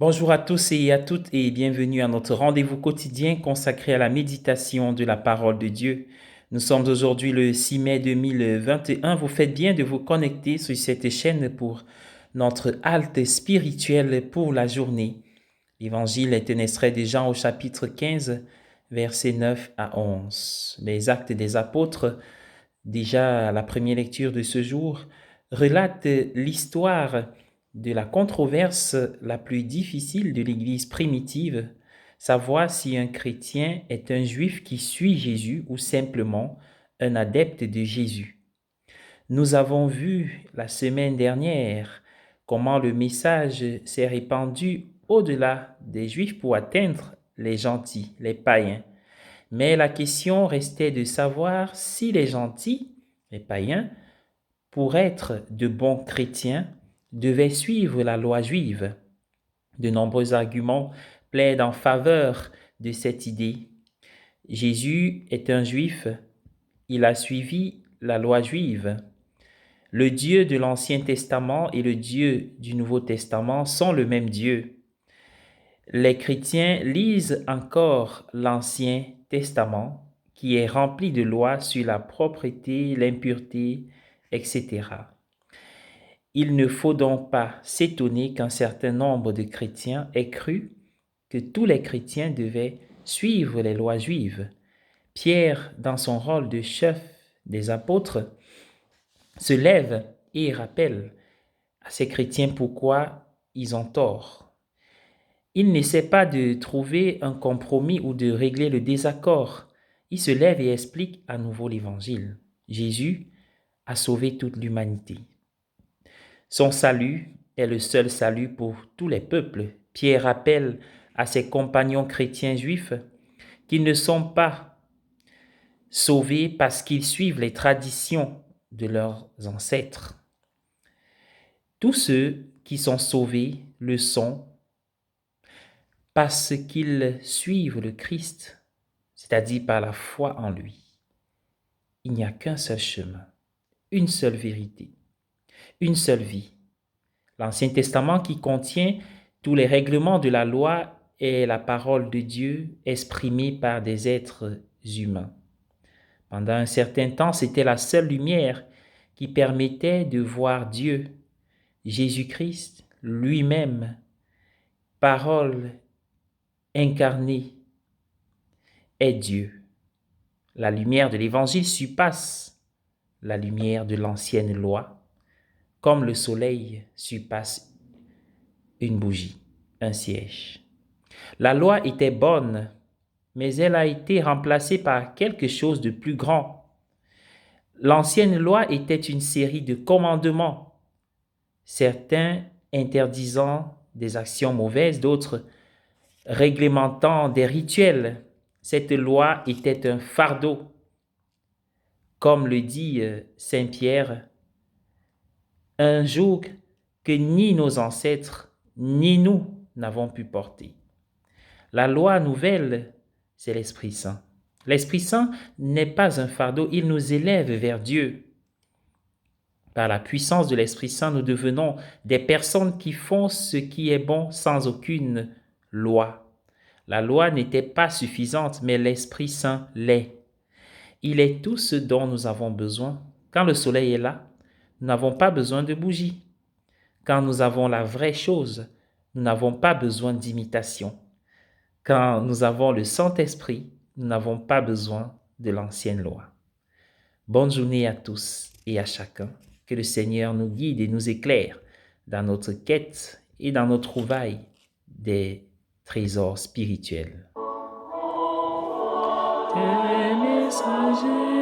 Bonjour à tous et à toutes et bienvenue à notre rendez-vous quotidien consacré à la méditation de la parole de Dieu. Nous sommes aujourd'hui le 6 mai 2021. Vous faites bien de vous connecter sur cette chaîne pour notre halte spirituelle pour la journée. L'évangile est un extrait de Jean au chapitre 15, versets 9 à 11. Les actes des apôtres, déjà la première lecture de ce jour, relate l'histoire de la controverse la plus difficile de l'Église primitive, savoir si un chrétien est un juif qui suit Jésus ou simplement un adepte de Jésus. Nous avons vu la semaine dernière comment le message s'est répandu au-delà des juifs pour atteindre les gentils, les païens. Mais la question restait de savoir si les gentils, les païens, pour être de bons chrétiens, devaient suivre la loi juive. De nombreux arguments plaident en faveur de cette idée. Jésus est un juif, il a suivi la loi juive. Le Dieu de l'Ancien Testament et le Dieu du Nouveau Testament sont le même Dieu. Les chrétiens lisent encore l'Ancien Testament qui est rempli de lois sur la propreté, l'impureté, etc. Il ne faut donc pas s'étonner qu'un certain nombre de chrétiens aient cru que tous les chrétiens devaient suivre les lois juives. Pierre, dans son rôle de chef des apôtres, se lève et rappelle à ces chrétiens pourquoi ils ont tort. Il n'essaie pas de trouver un compromis ou de régler le désaccord. Il se lève et explique à nouveau l'évangile. Jésus a sauvé toute l'humanité. Son salut est le seul salut pour tous les peuples. Pierre rappelle à ses compagnons chrétiens juifs qu'ils ne sont pas sauvés parce qu'ils suivent les traditions de leurs ancêtres. Tous ceux qui sont sauvés le sont parce qu'ils suivent le Christ, c'est-à-dire par la foi en lui. Il n'y a qu'un seul chemin, une seule vérité, une seule vie. L'Ancien Testament qui contient tous les règlements de la loi est la parole de Dieu exprimée par des êtres humains. Pendant un certain temps, c'était la seule lumière qui permettait de voir Dieu. Jésus-Christ lui-même, parole incarnée, est Dieu. La lumière de l'Évangile surpasse la lumière de l'ancienne loi, comme le soleil surpasse une bougie, un siège. La loi était bonne, mais elle a été remplacée par quelque chose de plus grand. L'ancienne loi était une série de commandements, certains interdisant des actions mauvaises, d'autres réglementant des rituels. Cette loi était un fardeau. Comme le dit Saint Pierre, un joug que ni nos ancêtres, ni nous n'avons pu porter. La loi nouvelle, c'est l'Esprit Saint. L'Esprit Saint n'est pas un fardeau, il nous élève vers Dieu. Par la puissance de l'Esprit Saint, nous devenons des personnes qui font ce qui est bon sans aucune loi. La loi n'était pas suffisante, mais l'Esprit Saint l'est. Il est tout ce dont nous avons besoin. Quand le soleil est là, nous n'avons pas besoin de bougies. Quand nous avons la vraie chose, nous n'avons pas besoin d'imitation. Quand nous avons le Saint-Esprit, nous n'avons pas besoin de l'ancienne loi. Bonne journée à tous et à chacun. Que le Seigneur nous guide et nous éclaire dans notre quête et dans notre trouvaille des trésors spirituels. Que les messagers